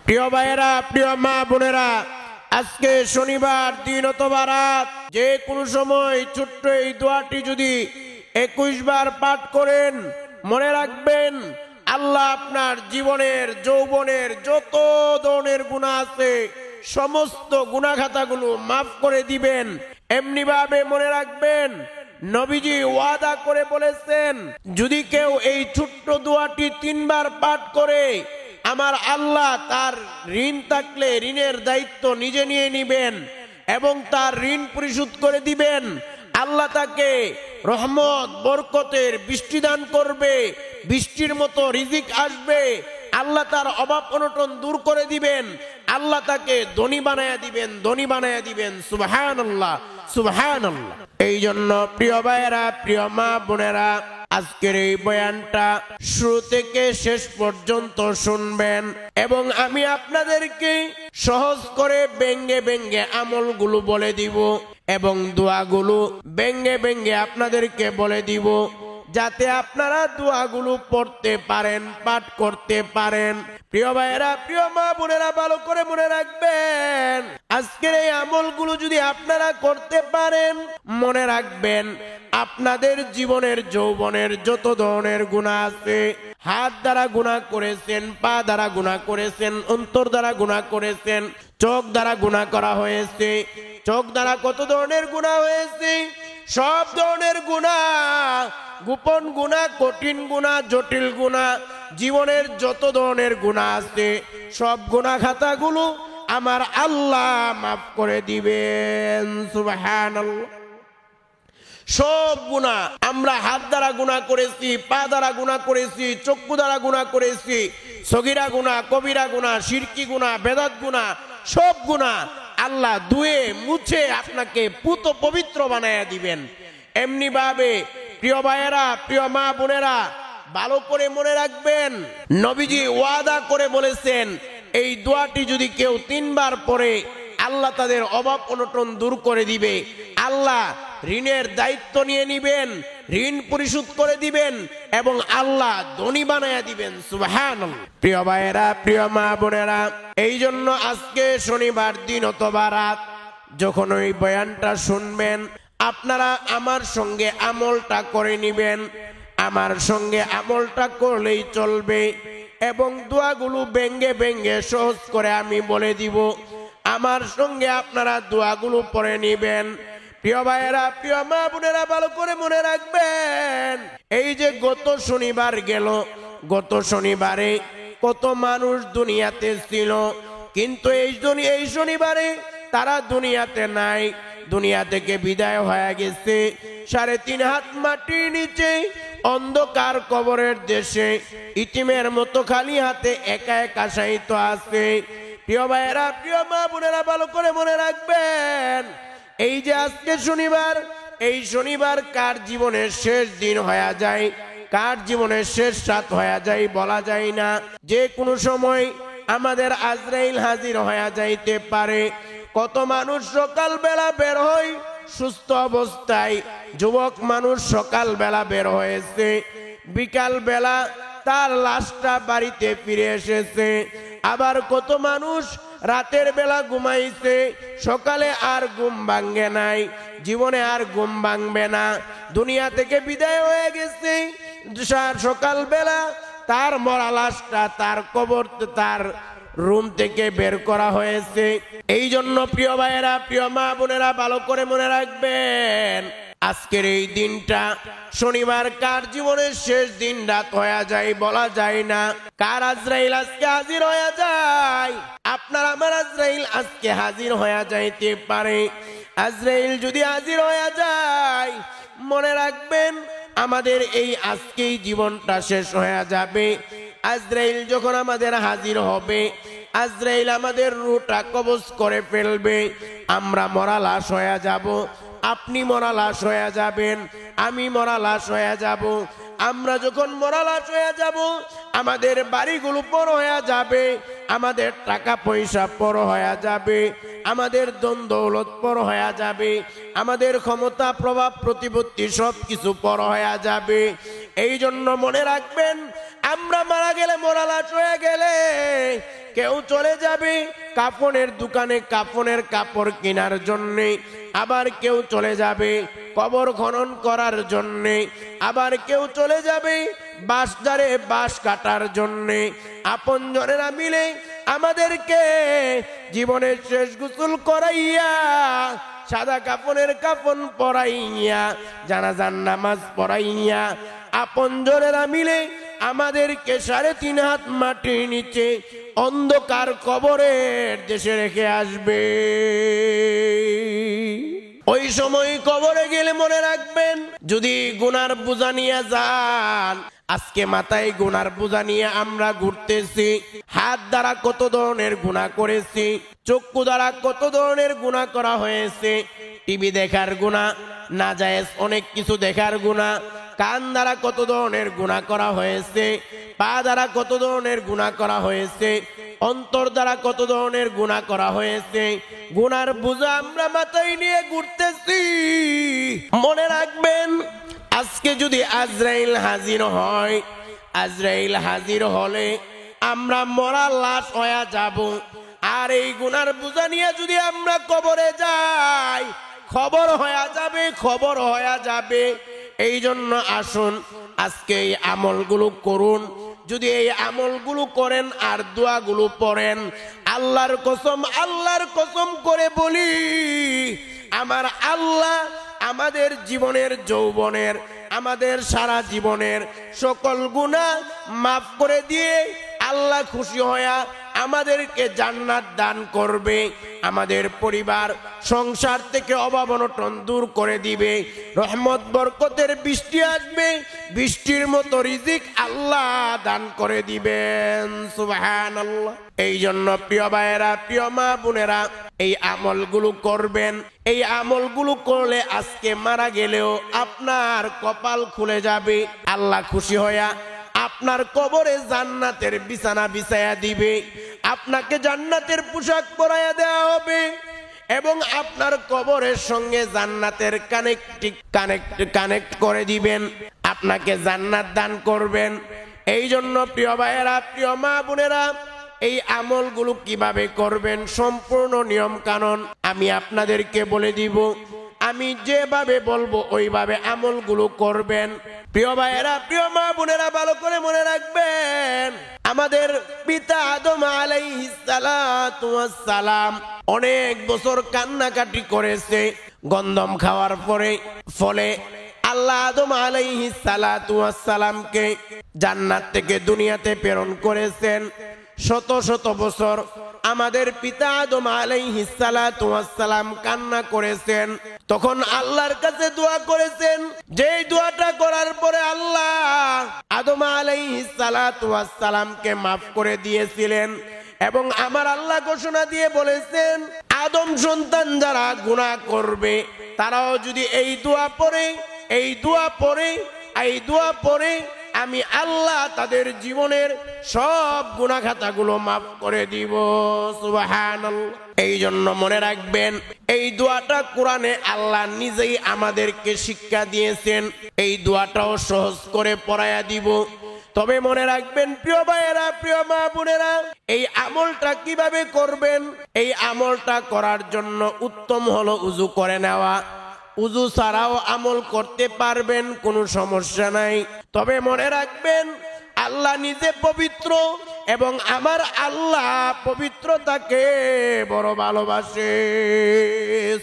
প্রিয় ভাইয়েরা, প্রিয় মা বোনেরা, আজকে শনিবার দিন অথবা রাত যে কোনো সময় ছোট্ট এই দোয়াটি যদি 21 বার পাঠ করেন, মনে রাখবেন আল্লাহ আপনার জীবনের যৌবনের যত ধরনের গুনাহ আছে সমস্ত গুনাহ খাতাগুলো মাফ করে দিবেন। এমনি ভাবে মনে রাখবেন নবীজি ওয়াদা করে বলেছেন, যদি কেউ এই ছোট্ট দোয়াটি 3 বার পাঠ করে আমার আল্লাহ তার ঋণ থাকলে ঋণের দায়িত্ব নিজে নিয়ে নিবেন এবং তার ঋণ পরিশোধ করে দিবেন। আল্লাহ তাকে রহমত বরকতের বৃষ্টি দান করবে, বৃষ্টির মতো রিজিক আসবে, আল্লাহ তার অভাব অনটন দূর করে দিবেন, আল্লাহ তাকে ধনী বানায়া দিবেন, ধনী বানায়া দিবেন। সুবহানাল্লাহ, সুবহানাল্লাহ। এই জন্য প্রিয় ভাইয়েরা, প্রিয় মা বোনেরা, আজকের এই বয়ানটা শুরু থেকে শেষ পর্যন্ত শুনবেন এবং আমি আপনাদেরকে সহজ করে ব্যঙ্গে ব্যঙ্গে আমলগুলো বলে দিব এবং দোয়াগুলো ব্যঙ্গে ব্যঙ্গে আপনাদেরকে বলে দিব, যাতে আপনারা দোয়াগুলো পড়তে পারেন, পাঠ করতে পারেন। প্রিয় ভাইয়েরা, প্রিয় মা বোনেরা, ভালো করে মনে রাখবেন আজকের এই আমলগুলো যদি আপনারা করতে পারেন, মনে রাখবেন আপনাদের জীবনের যৌবনের যত ধরনের গুনাহ আছে, হাত দ্বারা গুনাহ করেছেন, পা দ্বারা গুনাহ করেছেন, অন্তর দ্বারা গুনাহ করেছেন, চোখ দ্বারা গুনাহ করা হয়েছে, চোখ দ্বারা কত ধরনের গুনাহ হয়েছে, সব ধরনের গুনাহ, গোপন গুনাহ, কঠিন গুনাহ, জটিল গুনাহ, জীবনের যত ধরনের গুনাহ আছে সব গুনাহ খাতাগুলো আমার আল্লাহ মাফ করে দিবেন। সুবহানাল্লাহ। সব গুনাহ আমরা হাত দ্বারা গুনাহ করেছি, পা দ্বারা গুনাহ করেছি, চক্ষু দ্বারা গুনাহ করেছি, সগীরা গুনাহ, কবিরা গুনাহ, শিরকি গুনাহ, বেদাত গুনাহ, সব গুনাহ আল্লাহ ধুয়ে মুছে আপনাকে পুত পবিত্র বানায়া দিবেন। এমনি ভাবে প্রিয় ভাইয়েরা, প্রিয় মা বোনেরা, ভালো করে মনে রাখবেন নবীজি ওয়াদা করে বলেছেন, এই দোয়াটি যদি কেউ 3 বার পড়ে আল্লাহ তাদের অভাব অনটন দূর করে দিবে, আল্লাহ ঋণের দায়িত্ব নিয়ে নিবেন, ঋণ পরিশোধ করে দিবেন এবং আল্লাহ ধনী বানায়া দিবেন। সুবহানাল্লাহ। প্রিয় ভাইয়েরা, প্রিয় মা বোনেরা, এই জন্য আজকে শনিবার দিন অথবা রাত যখন ওই বয়ানটা শুনবেন, আপনারা আমার সঙ্গে আমলটা করে নিবেন, আমার সঙ্গে আমলটা করলেই চলবে এবং দোয়াগুলো ব্যঙ্গে ব্যঙ্গে সহজ করে আমি বলে দিব, আমার সঙ্গে আপনারা দোয়াগুলো পড়ে নিবেন। প্রিয় ভাইয়েরা, প্রিয় মা বোনেরা, ভালো করে মনে রাখবেন এই যে গত শনিবার গেল, গত শনিবারে কত মানুষ দুনিয়াতে ছিল, কিন্তু এই শনিবারে তারা দুনিয়াতে নাই, দুনিয়া থেকে বিদায় হয়ে গেছে। 3.5 হাত মাটির নিচে অন্ধকার কবরের দেশে ইতিমের মতো খালি হাতে একা একা শায়িত আছে। প্রিয় ভাইয়েরা, প্রিয় মা বোনেরা, ভালো করে মনে রাখবেন এই যে আজকে শনিবার, এই শনিবার কার জীবনের শেষ দিন হয়ে যায়, কার জীবনের শেষ রাত হয়ে যায় বলা যায় না। যে কোনো সময় আমাদের আজরাইল হাজির হয়ে যাইতে পারে। কত মানুষ সকাল বেলা বের হয় সুস্থ অবস্থায়, যুবক মানুষ সকাল বেলা বের হয়েছে, বিকাল বেলা তার লাশটা বাড়িতে ফিরে এসেছে। আবার কত মানুষ রাতের বেলা ঘুমাইছে, সকালে আর ঘুম ভাঙে নাই, জীবনে আর ঘুম ভাঙবে না, দুনিয়া থেকে বিদায় হয়ে গেছে। সকাল বেলা তার মরা লাশটা তার কবর, তার রুম থেকে বের করা হয়েছে। এই জন্য প্রিয় ভাইয়েরা, প্রিয় মা বোনেরা, ভালো করে মনে রাখবেন আজকের এই দিনটা শনিবার কার জীবনের শেষ দিন রাত হয়ে যায় বলা যায় না। কার আজরাইল আজকে হাজির হয়ে যায়, আপনার আমার আজরাইল আজকে হাজির হয়ে যাইতে পারে। আজরাইল যদি হাজির হয়ে যায়, মনে রাখবেন আমাদের এই আজকেই জীবনটা শেষ হয়ে যাবে। আজরাইল যখন আমাদের হাজির হবে, আজরাইল আমাদের রূহটা কবজ করে ফেলবে, আমরা মরা লাশ হয়ে যাব, আপনি মরা লাশ হয়ে যাবেন, আমি মরা লাশ হয়ে যাব। আমরা যখন মরা লাশ হয়ে যাব, আমাদের বাড়িগুলো পর হয়ে যাবে, আমাদের টাকা পয়সা পর হয়ে যাবে, আমাদের ধন দৌলত পর হয়ে যাবে, আমাদের ক্ষমতা প্রভাব প্রতিপত্তি সব কিছু পর হয়ে যাবে। এই জন্য মনে রাখবেন আমরা মারা গেলে, মরা লাশ হয়ে গেলে কেউ চলে যাবে কাফনের দোকানে কাফনের কাপড় কেনার জন্যে, আবার কেউ চলে যাবে কবর খনন করার জন্যে, আবার কেউ চলে যাবে বাঁশঝাড়ে বাঁশ কাটার জন্যে। আপনজনেরা মিলে আমাদেরকে জীবনের শেষ গোসল করাইয়া সাদা কাফনের কাফন পরাইয়া জানাজার নামাজ পড়াইয়া আপনজনেরা মিলে আমাদেরকে 3.5 হাত মাটির নিচে অন্ধকার কবরের দেশে রেখে আসবে। ওই সময় কবরে গেলে মনে রাখবেন, যদি গুনার বোঝা নিয়ে যান, আজকে মাথায় গুনার বোঝা নিয়ে আমরা ঘুরতেছি। হাত দ্বারা কত ধরনের গুনাহ করেছি, চক্ষু দ্বারা কত ধরনের গুনাহ করা হয়েছে, টিভি দেখার গুনাহ, নাজায়েজ অনেক কিছু দেখার গুনাহ, কান দ্বারা কত ধরনের গুনাহ করা হয়েছে, পা দ্বারা কত ধরনের গুনাহ করা হয়েছে, অন্তর দ্বারা কত ধরনের গুনাহ করা হয়েছে। গুনার বোঝা আমরা মাথায় নিয়ে ঘুরতেছি। মনে রাখবেন, আজকে যদি আজরাইল হাজির হয়, আজরাইল হাজির হলে আমরা মরা লাশ হয়ে যাব। আর এই গুনার বোঝা নিয়ে যদি আমরা কবরে যাই, খবর হয়ে যাবে, খবর হয়ে যাবে। এই জন্য আসুন আজকে এই আমলগুলো করুন। যদি এই আমলগুলো করেন আর দোয়াগুলো পড়েন, আল্লাহর কসম করে বলি, আমার আল্লাহ আমাদের জীবনের যৌবনের, আমাদের সারা জীবনের সকল গুনাহ মাফ করে দিয়ে আল্লাহ খুশি হয়া আমাদেরকে জান্নাত দান করবে। আমাদের পরিবার সংসার থেকে অভাব অনটন দূর করে দিবে। রহমত বরকতের বৃষ্টি আসবে, বৃষ্টির মতো রিজিক আল্লাহ দান করে দিবেন। সুবহানাল্লাহ। এই জন্য প্রিয় ভাইয়েরা, প্রিয় মা বোনেরা, এই আমলগুলো করবেন। এই আমলগুলো করলে আজকে মারা গেলেও আপনার কপাল খুলে যাবে। আল্লাহ খুশি হয়া আপনার কবরে জান্নাতের বিছানা বিছায়া দিবে, আপনাকে জান্নাতের পোশাক পরাইয়া দেওয়া হবে এবং আপনার কবরের সঙ্গে জান্নাতের কানেক্ট করে দিবেন, আপনাকে জান্নাত দান করবেন। এই জন্য প্রিয় ভাইয়েরা, প্রিয় মা বোনেরা, এই আমলগুলো কিভাবে করবেন সম্পূর্ণ নিয়ম কানুন আমি আপনাদেরকে বলে দিব। আমি যেভাবে বলবো ওইভাবে আমলগুলো করবেন। প্রিয় ভাইয়েরা, প্রিয় মা বোনেরা, ভালো করে মনে রাখবেন, আমাদের পিতা আদম আলাইহিস সালাতু ওয়াস সালাম অনেক বছর কান্নাকাটি করেছে গন্ধম খাওয়ার ফলে। আল্লাহ আদম আলাইহিস সালাতু ওয়াস সালামকে জান্নাত থেকে দুনিয়াতে প্রেরণ করেছেন। শত শত বছর আমাদের পিতা আদম আলাইহিস সালাতু ওয়াস সালাম কান্না করেছেন। তখন আল্লাহর কাছে দোয়া করেছেন, যেই দোয়াটা করার পরে আল্লাহ আদম আলাইহিস সালাতু ওয়াস সালামকে মাফ করে দিয়েছিলেন। এবং আমার আল্লাহ ঘোষণা দিয়ে বলেছেন, আদম সন্তান যারা গুনাহ করবে তারাও যদি এই দোয়া পড়ে আমি আল্লাহ তাদের জীবনের সব গুনাহ খাতাগুলো মাফ করে দিব। সুবহানাল্লাহ। এই জন্য মনে রাখবেন, এই দোয়াটা কোরআনে আল্লাহ নিজেই আমাদেরকে শিক্ষা দিয়েছেন। এই দোয়াটাও সহজ করে পড়ায়া দিব। তবে মনে রাখবেন প্রিয় ভাইয়েরা, প্রিয় মা বোনেরা, এই আমলটা কিভাবে করবেন? এই আমলটা করার জন্য উত্তম হলো উযু করে নেওয়া। উযু ছাড়াও আমল করতে পারবেন, কোনো সমস্যা নাই। তবে মনে রাখবেন, আল্লাহ নিজে পবিত্র এবং আমার আল্লাহ পবিত্রতাকে বড় ভালোবাসে।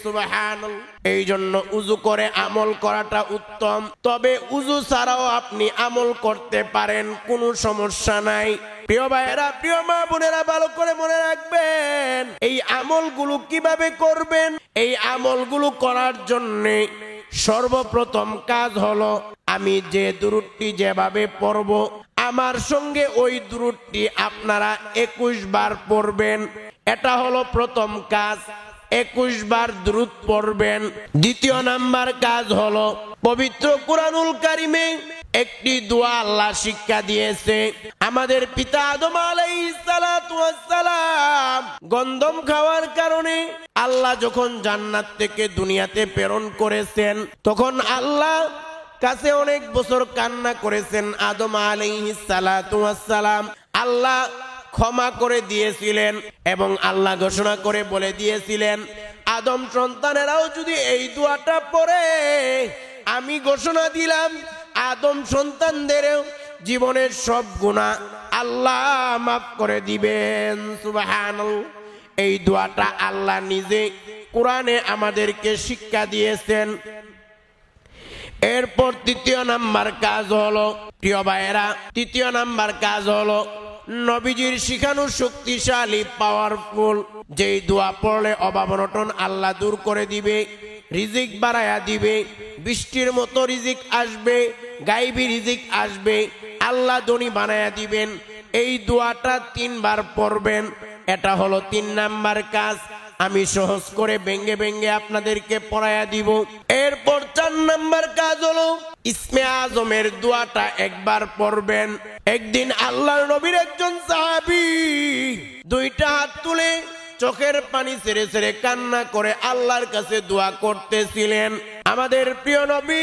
সুবহানাল্লাহ। এই জন্য উযু করে আমল করাটা উত্তম। তবে উযু ছাড়াও আপনি আমল করতে পারেন, কোনো সমস্যা নাই। প্রিয় ভাইয়েরা, প্রিয় মা বোনেরা, ভালো করে মনে রাখবেন, এই আমলগুলো কিভাবে করবেন? এই আমলগুলো করার জন্য সর্বপ্রথম কাজ হলো, আমি যে দুরূদটি যেভাবে পড়ব আমার সঙ্গে ওই দুরূদটি আপনারা 21 বার পড়বেন। এটা হলো প্রথম কাজ, 21 বার দুরূদ পড়বেন। দ্বিতীয় নাম্বার কাজ হলো, পবিত্র কুরআনুল কারীমে একটি দোয়া আল্লাহ শিক্ষা দিয়েছে। আমাদের পিতা আদম আলাইহিস সালাতু ওয়াস সালাম গন্ধম খাওয়ার কারণে আল্লাহ যখন জান্নাত থেকে দুনিয়াতে প্রেরণ করেছেন, তখন আল্লাহ কাছে অনেক বছর কান্না করেছেন আদম আলাইহিস সালাতু ওয়াস সালাম। আল্লাহ ক্ষমা করে দিয়েছিলেন এবং আল্লাহ ঘোষণা করে বলে দিয়েছিলেন আদম সন্তানেরাও যদি এই দোয়াটা পড়ে আমি ঘোষণা দিলাম আদম সন্তানদেরও জীবনের সব গুনাহ আল্লাহ মাফ করে দিবেন। সুবহানাল্লাহ। এই দোয়াটা আল্লাহ নিজে কোরআনে আমাদেরকে শিক্ষা দিয়েছেন। এরপর তৃতীয় নাম্বার কাজ হলো, প্রিয় ভাইয়েরা, তৃতীয় নাম্বার কাজ হলো নবীজির শিখানো শক্তিশালী পাওয়ারফুল যেই দোয়া পড়লে অভাব অনটন আল্লাহ দূর করে দিবে, রিজিক বাড়ায়া দিবে, বৃষ্টির মতো রিজিক আসবে, গাইবী রিজিক আসবে, আল্লাহ ধনী বানায়া দিবেন। এই দোয়াটা 3 বার পড়বেন। এটা হলো 3 নাম্বার কাজ। আমি সহজ করে ভেঙ্গে ভেঙ্গে আপনাদেরকে পড়ায়া দিব। এরপর 4 নাম্বার কাজ হলো ইসমে আজমের দোয়াটা একবার পড়বেন। একদিন আল্লাহর নবীর একজন সাহাবী 2টা হাত তুলে চোখের পানি ছেড়ে ছেড়ে কান্না করে আল্লাহর কাছে দোয়া করতেছিলেন। আমাদের প্রিয় নবী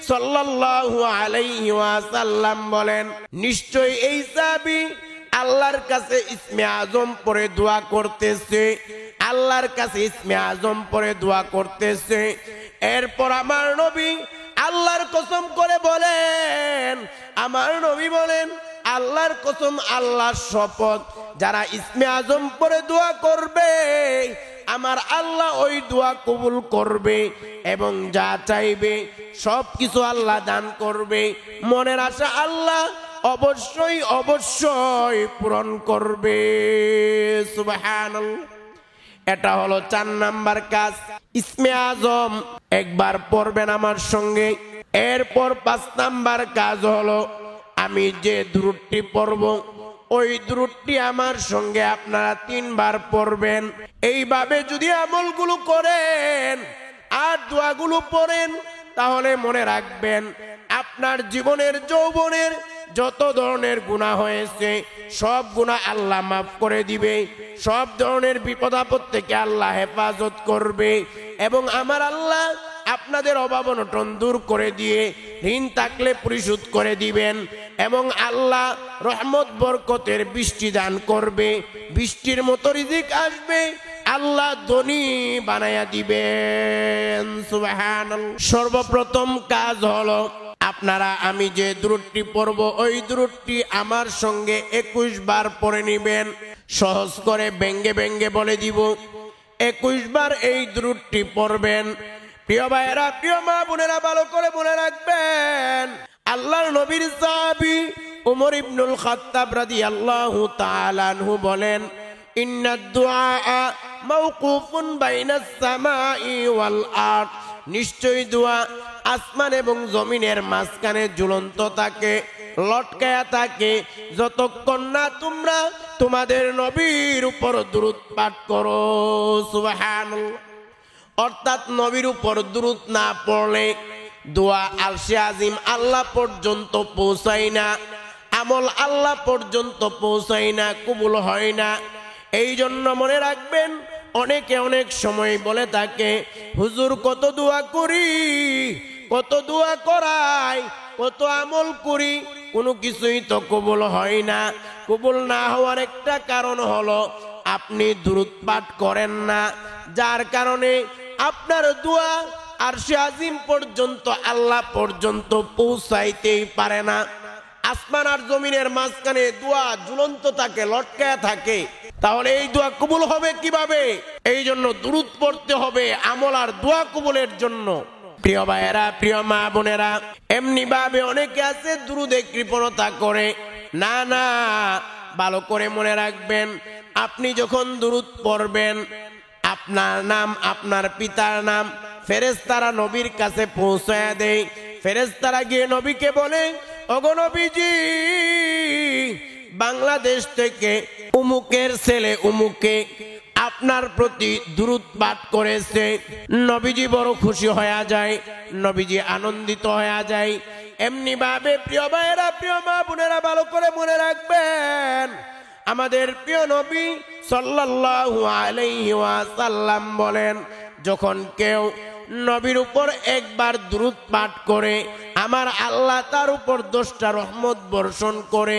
সাল্লাল্লাহু আলাইহি ওয়াসাল্লাম বলেন, নিশ্চয়ই এই সাহাবী আল্লাহর কাছে ইসমে আজম পড়ে দোয়া করতেছে, আল্লাহর কাছে ইসমে আজম পড়ে দোয়া করতেছে। এরপর আমার নবী আল্লাহর কসম করে বলেন, আমার নবী বলেন আল্লাহর কসম, আল্লাহর শপথ, যারা ইসমে আজম পড়ে দোয়া করবে আমার আল্লাহ ওই দোয়া কবুল করবে এবং যা চাইবে সব কিছু আল্লাহ দান করবে। মনের আশা আল্লাহ অবশ্যই অবশ্যই পূরণ করবে। সুবহানাল্লাহ। এটা হলো 4 নাম্বার কাজ। ইসমে আজম একবার পড়বেন আমার সঙ্গে। এরপর 5 নাম্বার কাজ হলো আমি যে দুরূদটি পড়ব ওই দুরূদটি আমার সঙ্গে আপনারা 3 বার পড়বেন। এইভাবে যদি আমলগুলো করেন আর দোয়াগুলো পড়েন তাহলে মনে রাখবেন আপনার জীবনের যৌবনের যত ধরনের গুনাহ হয়েছে সব গুনাহ আল্লাহ মাফ করে দিবে, সব ধরনের বিপদ আপদ থেকে আল্লাহ হেফাজত করবে এবং আমার আল্লাহ আপনাদের অভাব অনটন দূর করে দিয়ে ঋণ থাকলে পরিশোধ করে দিবেন এবং আল্লাহ রহমত বরকতের বৃষ্টি দান করবে, বৃষ্টির মতো রিজিক আসবে, আল্লাহ ধনী বানায়া দিবেন। সুবহানাল্লাহ। সর্বপ্রথম কাজ হলো আপনারা আমি যে দুরূদটি পড়ব ওই দুরূদটি আমার সঙ্গে 21 বার পড়ে নেবেন। সহজ করে ব্যঙ্গে ব্যঙ্গে বলে দিব। 21 বার এই দুরূদটি পড়বেন। প্রিয় ভাইয়েরা, প্রিয় মা বোনেরা, ভালো করে মনে রাখবেন আল্লাহর নবীর সাহাবী ওমর ইবনুল খাত্তাব রাদিয়াল্লাহু তাআলা আনহু বলেন, ইন্নাদ দুআ মাওকুফুন বাইনাস সামাই ওয়াল আরদ, নিশ্চয়ই দোয়া আসমান এবং জমিনের মাঝখানে ঝুলন্ত থাকে, লটকায়া থাকে, যতক্ষণ না তোমরা তোমাদের নবীর উপর দুরূদ পাঠ করো। সুবহানাল্লাহ। অর্থাৎ নবীর উপর দুরূদ না পড়লে দোয়া আরশে আজিম আল্লাহ পর্যন্ত পৌঁছায় না, আমল আল্লাহ পর্যন্ত পৌঁছায় না, কবুল হয় না। এই জন্য মনে রাখবেন অনেকে অনেক সময় বলে থাকে, হুজুর কত দোয়া করি, কত দোয়া করাই, কত আমল করি, কোনো কিছুই তো কবুল হয় না। কবুল না হওয়ার একটা কারণ হলো আপনি দুরূদ পাঠ করেন না, যার কারণে আপনার দোয়া আরশে আজিম পর্যন্ত আল্লাহ পর্যন্ত পৌঁছাইতেই পারে না। আসমান আর জমিনের মাঝখানে দোয়া ঝুলন্ত থাকে, লটকায়া থাকে, তাহলে এই দোয়া কবুল হবে কিভাবে? এই জন্য দুরূদ পড়তে হবে আমল আর দোয়া কবুলের জন্য। প্রিয় ভাইয়েরা, প্রিয় মা বোনেরা, এমনি ভাবে অনেকে আছে দুরূদে কৃপণতা করে। না না, ভালো করে মনে রাখবেন আপনি যখন দুরূদ পড়বেন আপনার নাম, আপনার পিতার নাম ফেরেশতারা নবীর কাছে পৌঁছায়া দেয়। ফেরেশতারা গিয়ে নবীকে বলে, ওগো নবীজি, বাংলাদেশ থেকে উমুকের ছেলে উমুকে আপনার প্রতি দুরূদ পাঠ করেছে। নবীজি বড় খুশি হয়ে যায়, নবীজি আনন্দিত হয়ে যায়। এমনি ভাবে প্রিয় ভাইয়েরা, প্রিয় মা বোনেরা, ভালো করে মনে রাখবেন আমাদের প্রিয় নবী সাল্লাল্লাহু আলাইহি ওয়াসাল্লাম বলেন, যখন কেউ নবীর উপর একবার দুরূদ পাঠ করে আমার আল্লাহ তার উপর 10টা রহমত বর্ষণ করে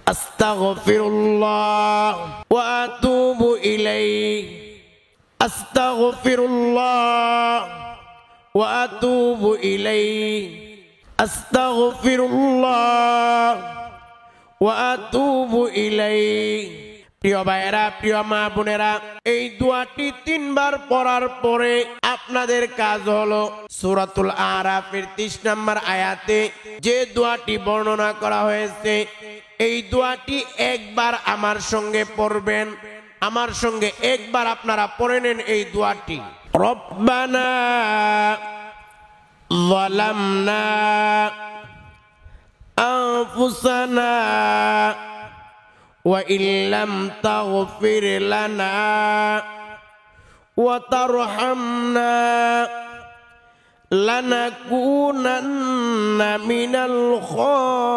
আস্তাগফিরুল্লাহ ওয়া আতুবু ইলাইহি আস্তাগফিরুল্লাহ ওয়া আতুবু ইলাইহি আস্তাগফিরুল্লাহ ওয়া আতুবু ইলাইহি। প্রিয় ভাইয়েরা, প্রিয় মা বোনেরা, এই দোয়াটি 3 বার পড়ার পরে আপনাদের কাজ হলো সূরাতুল আরাফের 30 নম্বর আয়াতে যে দোয়াটি বর্ণনা করা হয়েছে এই দোয়াটি একবার আমার সঙ্গে পড়বেন। আমার সঙ্গে একবার আপনারা পড়ে নেন এই দোয়াটি। রব্বানা যালামনা আনফুসানা وإن لم تغفر لنا وترحمنا لنكونن من الخاسرين।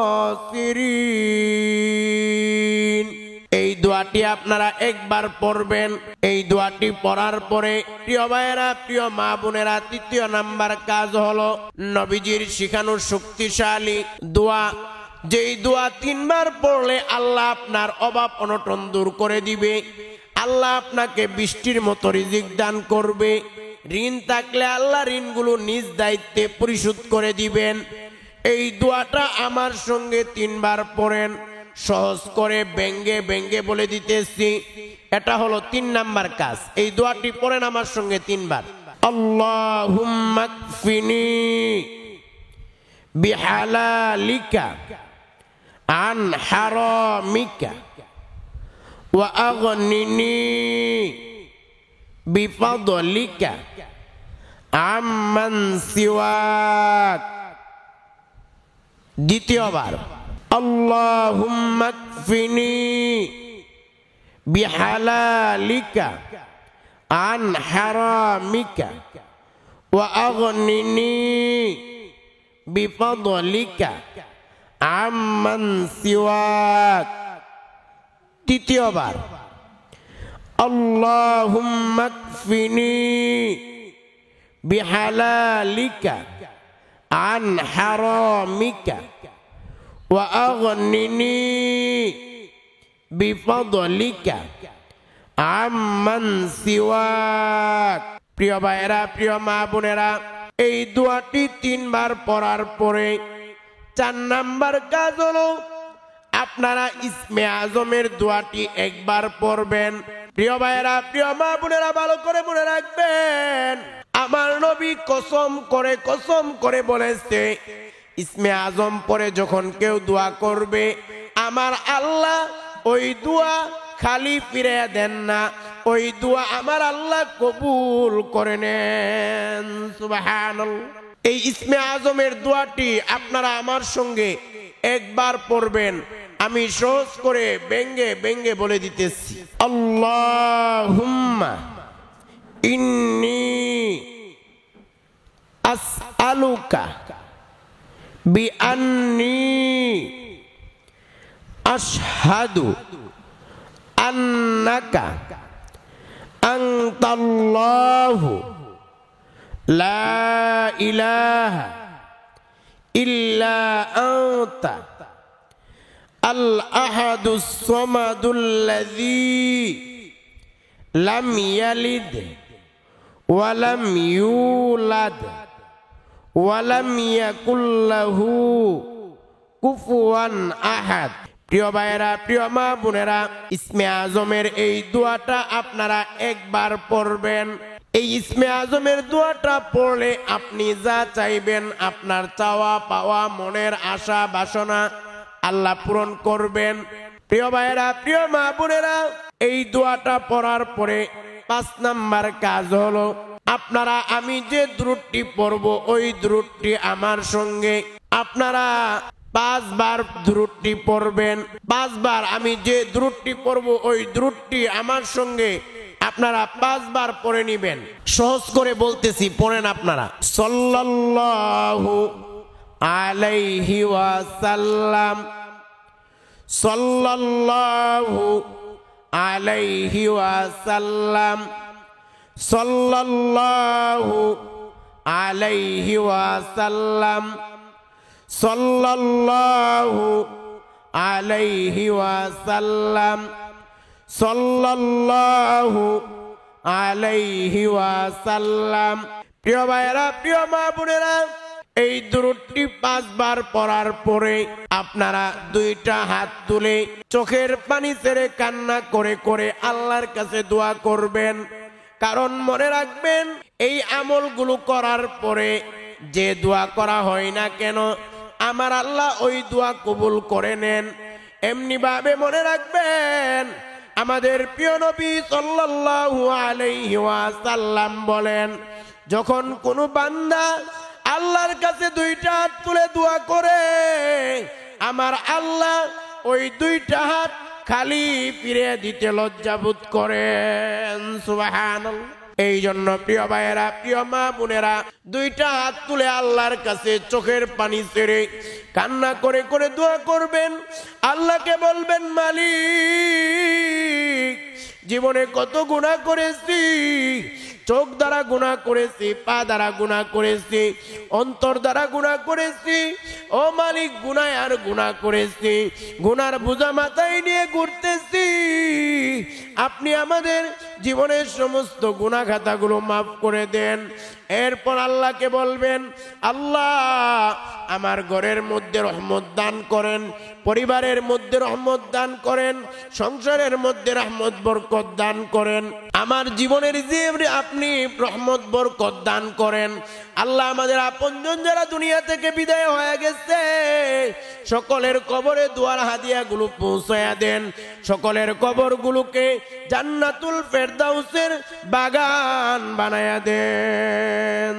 এই দোয়াটি আপনারা একবার পড়বেন। এই দোয়াটি পড়ার পরে প্রিয় ভাইয়েরা, প্রিয় মা বোনেরা, 3 নাম্বার কাজ হলো নবীজির শিখানো শক্তিশালী দোয়া, যেই দোয়া 3 বার পড়লে আল্লাহ আপনার অভাব অনটন দূর করে দিবে। আল্লাহ আপনাকে বৃষ্টির মতো রিজিক দান করবে। ঋণ থাকলে আল্লাহ ঋণগুলো নিজ দায়িত্বে পরিশোধ করে দিবেন। এই দোয়াটা আমার সঙ্গে 3 বার পড়েন। সহজ করে ব্যঙ্গে ব্যঙ্গে বলে দিতেছি, এটা হলো 3 নাম্বার কাজ। এই দোয়াটি পড়েন আমার সঙ্গে 3 বার। আল্লাহুম্মা কফিনি বিহালালিকা আন হারামিকা ওয়া আগনিনি বিফাদলিকা আম্মান সিওয়াক। দ্বিতীয়বার, আল্লাহুম্মা কফিনি বিহালালিকা আন হারামিকা ওয়া আগনিনি বিফাদলিকা আম্মান সিওয়াক। তৃতীয়বার, আল্লাহুম্মা কফিনি বিহালালিকা আন হারামিকা ওয়া আগনিনি বিফাদলিকা আম্মান সিওয়াক। প্রিয় ভাইয়েরা, প্রিয় মা বোনেরা, এই দোয়াটি 3 বার পড়ার পরে 4 নাম্বার কাজ হলো আপনারা ইসমে আজমের দোয়াটি একবার পড়বেন। প্রিয় ভাইয়েরা, প্রিয় মা বোনেরা, ভালো করে মনে রাখবেন, আমার নবী কসম করে বলেছে, ইসমে আজম পরে যখন কেউ দোয়া করবে আমার আল্লাহ ওই দোয়া খালি ফিরে দেন না, ওই দোয়া আমার আল্লাহ কবুল করে নেন। সুবহানাল্লাহ। এই ইসমে আজমের দোয়াটি আপনারা আমার সঙ্গে একবার পড়বেন। আমি সহজ করে ব্যঙ্গে ব্যঙ্গে বলে দিতেছি। আল্লাহুম্মা ইন্নী আসআলুকা বিআন্নী আশহাদু আন্নাকা আনতাল্লাহু লা ইলাহা ইল্লা আনতা আল আহাদুস সামাদুল্লাযী লাম ইয়ালিদ ওয়া লাম ইউলাদ ওয়া লাম ইয়াকুল লাহু কুফুয়ান আহাদ। প্রিয় ভাইয়েরা, প্রিয় মা বোনেরা, ইসমে আজমের এই দোয়াটা আপনারা একবার পড়বেন। এই ইসমে আজমের দোয়াটা পড়লে আপনি যা চাইবেন, আপনার চাওয়া পাওয়া মনের আশা বাসনা আল্লাহ পূরণ করবেন। প্রিয় ভাইয়েরা, প্রিয় মা বোনেরা, এই দোয়াটা পড়ার পরে 5 নাম্বার কাজ হলো আপনারা আমি যে দ্রুতটি পড়ব ওই দ্রুতটি আমার সঙ্গে আপনারা 5 বার দ্রুতটি পড়বেন। 5 বার আমি যে দ্রুতটি পড়ব ওই দ্রুতটি আমার সঙ্গে আপনারা 5 বার পড়ে নেবেন। সহজ করে বলতেছি, পড়েন আপনারা। সাল্লাল্লাহু আলাইহি ওয়াসাল্লাম, সাল্লাল্লাহু আলাইহি ওয়াসাল্লাম, সাল্লাল্লাহু আলাইহি ওয়াসাল্লাম, সাল্লাল্লাহু আলাইহি ওয়াসাল্লাম, সাল্লাল্লাহু আলাইহি ওয়াসাল্লাম। প্রিয় ভাইরা, প্রিয় মা বোনেরা, এই দুরূদটি 5 বার পড়ার পরে আপনারা 2টা হাত তুলে চোখের পানি ছেড়ে কান্না করে করে আল্লাহর কাছে দোয়া করবেন। কারণ মনে রাখবেন, এই আমলগুলো করার পরে যে দোয়া করা হয় না কেন, আমার আল্লাহ ওই দোয়া কবুল করে নেন। এমনি ভাবে মনে রাখবেন, আমাদের প্রিয় নবী সাল্লাল্লাহু আলাইহি ওয়াসাল্লাম বলেন, যখন কোনো বান্দা আল্লাহর কাছে 2টা হাত তুলে দোয়া করে, আমার আল্লাহ ওই 2টা হাত খালি ফিরে দিতে লজ্জাবোধ করেন। সুবহানাল্লাহ। এই জন্য প্রিয় ভাইয়েরা, প্রিয় মা বোনেরা, 2টা হাত তুলে আল্লাহর কাছে চোখের পানি ছেড়ে কান্না করে করে দোয়া করবেন। আল্লাহকে বলবেন, মালিক, জীবনে কত গুনাহ করেছি, চোখ দ্বারা গুনাহ করেছি, পা দ্বারা গুনাহ করেছি, অন্তর দ্বারা গুনাহ করেছি। ও মালিক, গুনায় আর গুনাহ করেছি, গুনার বোঝা মাথায় নিয়ে ঘুরতেছি। আপনি আমাদের জীবনের সমস্ত গুনাহ খাতাগুলো মাফ করে দেন। এরপর আল্লাহকে বলবেন, আল্লাহ, আমার ঘরের মধ্যে রহমত দান করেন, পরিবারের মধ্যে রহমত দান করেন, সংসারের মধ্যে রহমত বরকত দান করেন, আমার জীবনের যে আপনি রহমত বরকত দান করেন। আল্লাহ, আমাদের আপনজন যারা দুনিয়া থেকে বিদায় হয়ে গেছে, সকলের কবরে দোয়ার হাদিয়াগুলো পৌঁছায়া দেন। সকলের কবরগুলোকে জান্নাতুল ফেরদাউসের বাগান বানায়া দেন।